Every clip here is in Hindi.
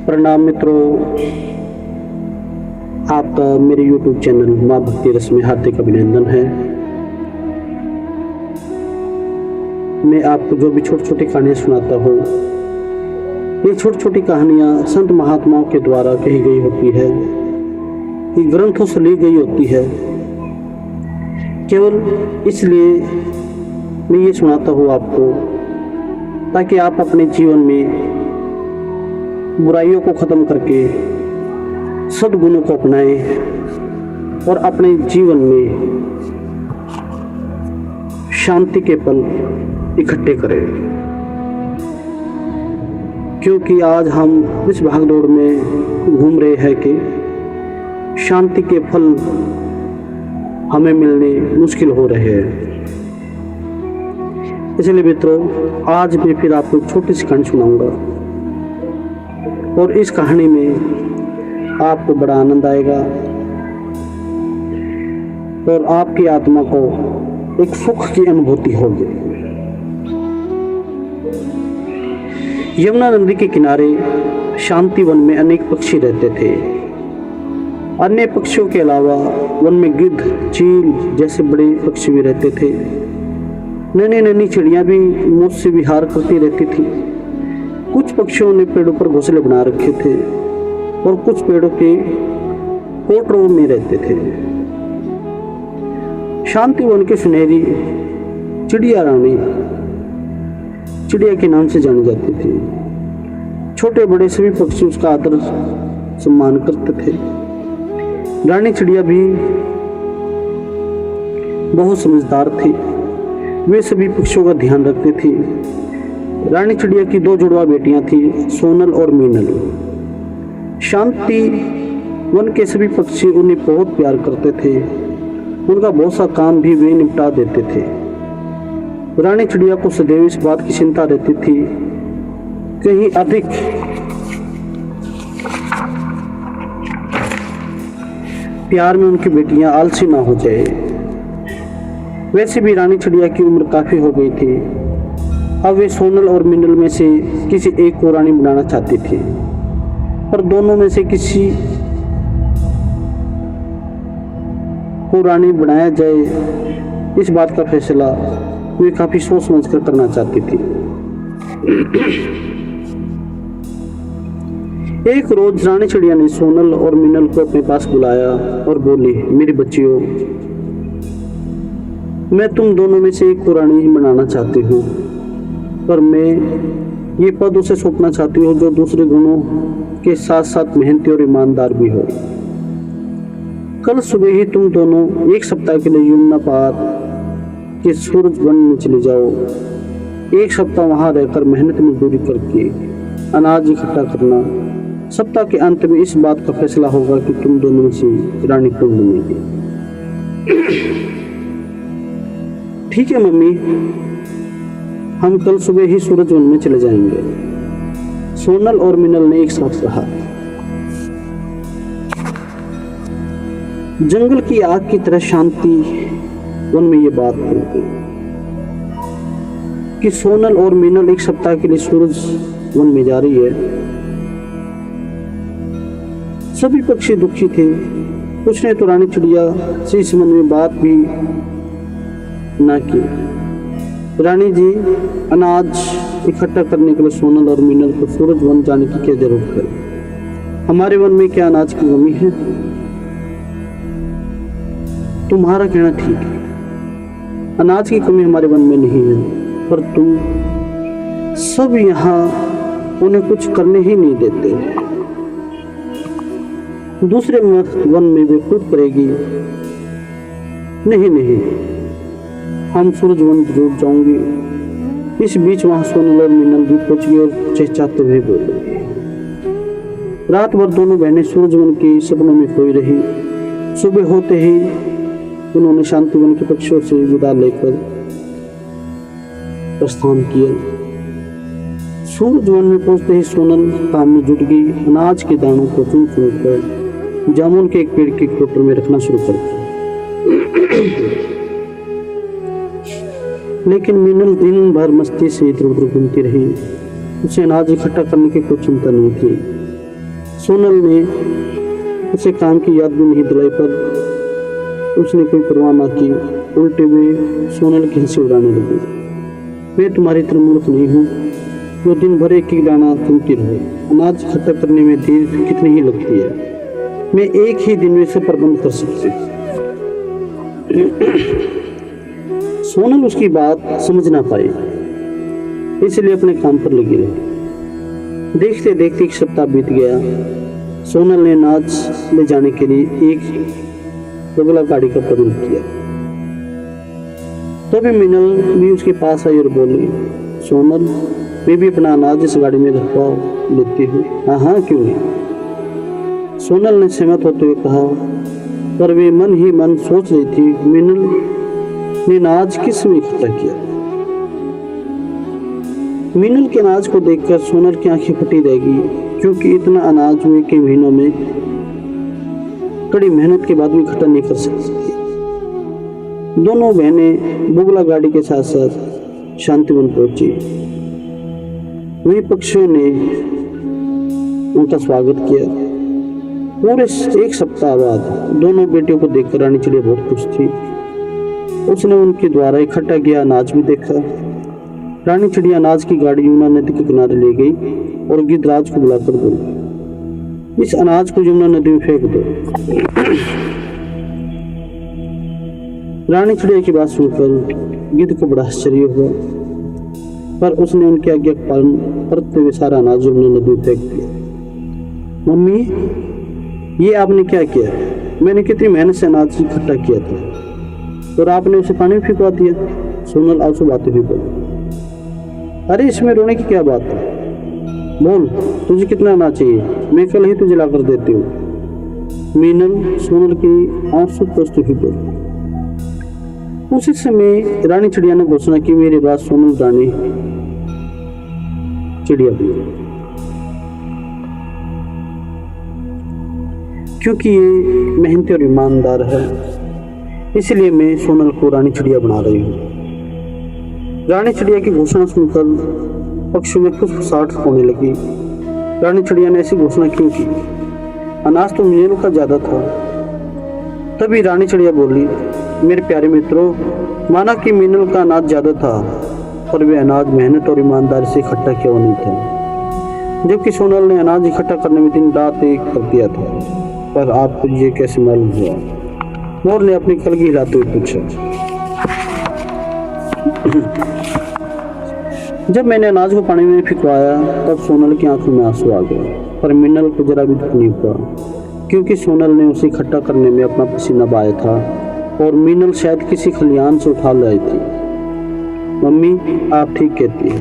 प्रणाम मित्रों, आपका मेरे YouTube चैनल माँ भक्ति रस में हार्दिक अभिनंदन है। मैं आपको जो भी छोटी छोटी कहानियाँ सुनाता हूँ, ये छोटी छोटी कहानियाँ संत महात्माओं के द्वारा कही गई होती है, ये ग्रंथों से ली गई होती है। केवल इसलिए मैं ये सुनाता हूँ आपको, ताकि आप अपने जीवन में बुराइयों को खत्म करके सद्गुणों को अपनाएं और अपने जीवन में शांति के पल इकट्ठे करें। क्योंकि आज हम इस भागदौड़ में घूम रहे हैं कि शांति के फल हमें मिलने मुश्किल हो रहे हैं। इसलिए मित्रों, आज मैं फिर आपको एक छोटी सी कहानी सुनाऊंगा और इस कहानी में आपको बड़ा आनंद आएगा और आपकी आत्मा को एक सुख की अनुभूति होगी। यमुना नदी के किनारे शांति वन में अनेक पक्षी रहते थे। अन्य पक्षियों के अलावा वन में गिद्ध, चील जैसे बड़े पक्षी भी रहते थे। नन्ही नन्ही चिड़ियां भी मौज से विहार करती रहती थी। कुछ पक्षियों ने पेड़ों पर घोंसले बना रखे थे और कुछ पेड़ों के कोटरों में रहते थे। शांति वन की सुनहरी चिड़िया रानी चिड़िया के नाम से जानी जाती थी। छोटे बड़े सभी पक्षी उसका आदर सम्मान करते थे। रानी चिड़िया भी बहुत समझदार थी। वे सभी पक्षियों का ध्यान रखती थी। रानी चिड़िया की दो जुड़वा बेटियां थी, सोनल और मीनल। शांति वन के सभी पक्षी उन्हें बहुत प्यार करते थे। उनका बहुत सा काम भी वे निपटा देते थे। रानी चिड़िया को सदैव इस बात की चिंता रहती थी, कहीं अधिक प्यार में उनकी बेटियां आलसी ना हो जाए। वैसे भी रानी चिड़िया की उम्र काफी हो गई थी। अब वे सोनल और मीनल में से किसी एक को रानी बनाना चाहती थी, पर दोनों में से किसी को रानी बनाया जाए, इस बात का फैसला वे काफी सोच समझ कर करना चाहती थी। एक रोज रानी चिड़िया ने सोनल और मीनल को अपने पास बुलाया और बोली, मेरी बच्चियों, मैं तुम दोनों में से एक को रानी बनाना चाहती हूँ, पर मैं ये पद उसे सौंपना चाहती हूँ जो दूसरे गुणों के साथ साथ मेहनती और ईमानदार भी हो। कल सुबह ही तुम दोनों एक सप्ताह के लिए यमुना पार के सूरज वन में चले जाओ। एक सप्ताह वहां रहकर मेहनत मजदूरी करके अनाज इकट्ठा करना। सप्ताह के अंत में इस बात का फैसला होगा कि तुम दोनों में से रानी कौन बनेगी। ठीक है मम्मी, हम कल सुबह ही सूरज वन में चले जाएंगे, सोनल और मीनल ने एक साथ कहा। जंगल की आग की तरह शांति वन में ये बात थी कि सोनल और मीनल एक सप्ताह के लिए सूरज वन में जा रही है। सभी पक्षी दुखी थे। कुछ ने तो रानी चिड़िया से इस मन में बात भी ना की। रानी जी, अनाज इकट्ठा करने के लिए सोनल और मीनल को सूरज वन जाने की क्या जरूरत है? हमारे वन में क्या अनाज की कमी है? तुम्हारा कहना ठीक है, अनाज की कमी हमारे वन में नहीं है, पर तुम सब यहाँ उन्हें कुछ करने ही नहीं देते। दूसरे वन में वे खुद करेगी। नहीं नहीं, हम सूरज वन जरूर जाऊंगी। इस बीच वहां सोनल और मीनल भी पहुंच गए और चहचहाते हुए बोले। रात भर दोनों बहनें सूरज वन के सपनों में खोई रही। सुबह होते ही उन्होंने शांति वन के पक्षियों से विदा लेकर प्रस्थान किया। सूरज वन में पहुंचते ही सोनल काम में जुट गई। अनाज के दानों को चुन चुन कर जामुन के एक पेड़ के कोटर में रखना शुरू कर दिया। लेकिन मीनल दिन भर मस्ती से इधर उधर घूमती रही। उसे अनाज इकट्ठा करने की कोई चिंता नहीं थी। सोनल ने उसे काम की याद भी नहीं दिलाई, पर उसने कोई परवाह ना की। उल्टे हुए सोनल की हंसी उड़ाने लगी। मैं तुम्हारी तरह मूर्ख नहीं हूँ जो दिन भर एक ही दाना चुनती रहो। अनाज इकट्ठा करने में देर कितनी ही लगती है, मैं एक ही दिन में से प्रबंध कर सकती हूँ। सोनल उसकी बात समझ ना पाई, इसलिए अपने काम पर लगी रही। देखते देखते एक सप्ताह बीत गया। सोनल ने अनाज ले जाने के लिए एक बगला गाड़ी का प्रबंध किया। तभी मीनल भी उसके पास आई और बोली, सोनल, मैं भी अपना अनाज इस गाड़ी में रखवा लेती हूँ। हाँ हाँ, क्यों नहीं, सोनल ने सहमत होते हुए कहा। पर वे मन ही मन सोच रही थी, मीनल ने अनाज किस में इकट्ठा किया। मीनल के अनाज को देखकर सोनल की आंखें फटी रहेगी, क्योंकि इतना अनाज वे कई महीनों में कड़ी मेहनत के बाद भी इकट्ठा नहीं कर सकती। दोनों बहनें बुगला गाड़ी के साथ साथ शांतिवन पहुंची। वहीं पक्षियों ने उनका स्वागत किया। पूरे एक सप्ताह बाद दोनों बेटियों को देखकर रानी चिड़िया बहुत खुश थी। उसने उनके द्वारा इकट्ठा किया अनाज भी देखा। रानी चिड़िया अनाज की गाड़ी यमुना नदी के किनारे ले गई और गिद्धराज को बुलाकर बोली, इस अनाज को यमुना नदी में फेंक दो। रानी चिड़िया की बात सुनकर गिद्ध को बड़ा आश्चर्य हुआ, पर उसने उनकी आज्ञा का पालन करते हुए सारा अनाज यमुना नदी में फेंक दिया। मम्मी, ये आपने क्या किया? मैंने कितनी मेहनत से अनाज इकट्ठा किया था और आपने उसे पानी में फेंकवा दिया। सोनल आंसू बहाते हुए बोली, अरे इसमें रोने की क्या बात है, बोल तुझे कितना अनाज चाहिए, मैं कल ही तुझे लाकर देती हूँ। मीनल सोनल की आंसू पोंछते हुए बोली। उसी समय रानी चिड़िया ने घोषणा की, मेरी बात सोनल रानी चिड़िया बोली, क्योंकि ये मेहनती और ईमानदार है, इसलिए मैं सोनल को रानी चिड़िया बना रही हूँ। रानी चिड़िया की घोषणा सुनकर पक्षियों में फुसफुसाहट होने लगी। रानी चिड़िया ने ऐसी घोषणा क्यों की? अनाज तो मीनल का ज्यादा था। तभी रानी चिड़िया बोली, मेरे प्यारे मित्रों, माना कि मीनल का अनाज ज्यादा था, पर वे अनाज मेहनत और ईमानदारी से इकट्ठा किया हुआ नहीं था, जबकि सोनल ने अनाज इकट्ठा करने में दिन रात एक कर दिया था। पर आपको ये कैसे मालूम हुआ? मोर ने अपनी कलगी हिलाते हुए पूछा। जब मैंने अनाज को पानी में फेंकवाया तब सोनल की आंखों में आंसू आ गए, पर मीनल को जरा भी दुख नहीं हुआ, क्योंकि सोनल ने उसे इकट्ठा करने में अपना पसीना बहाया था और मीनल शायद किसी खलिहान से उठा लाई थी। मम्मी, आप ठीक कहती हैं।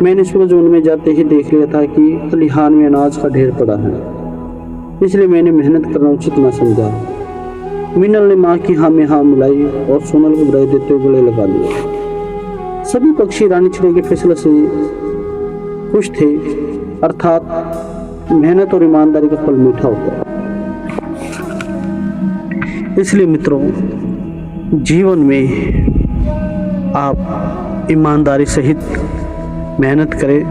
मैंने सूरज वन में जाते ही देख लिया था कि खलिहान में अनाज का ढेर पड़ा है, इसलिए मैंने मेहनत करना उचित न समझा। मीनल ने माँ की हाँ में हाँ मिलाई और सोनल को बधाई देते हुए गले लगा लिया। सभी पक्षी रानी चिड़िया के फैसले से खुश थे, अर्थात मेहनत और ईमानदारी का फल मीठा होता है। इसलिए मित्रों, जीवन में आप ईमानदारी सहित मेहनत करें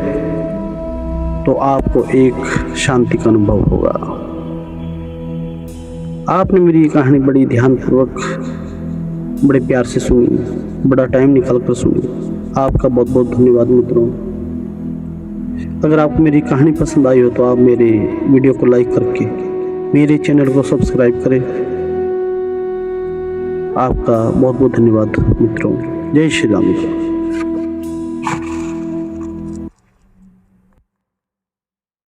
तो आपको एक शांति का अनुभव होगा। आपने मेरी कहानी बड़ी ध्यानपूर्वक, बड़े प्यार से सुनी, बड़ा टाइम निकाल कर सुनी। आपका बहुत बहुत धन्यवाद मित्रों। अगर आपको मेरी कहानी पसंद आई हो तो आप मेरे वीडियो को लाइक करके मेरे चैनल को सब्सक्राइब करें। आपका बहुत बहुत धन्यवाद मित्रों। जय श्री राम मित्रों।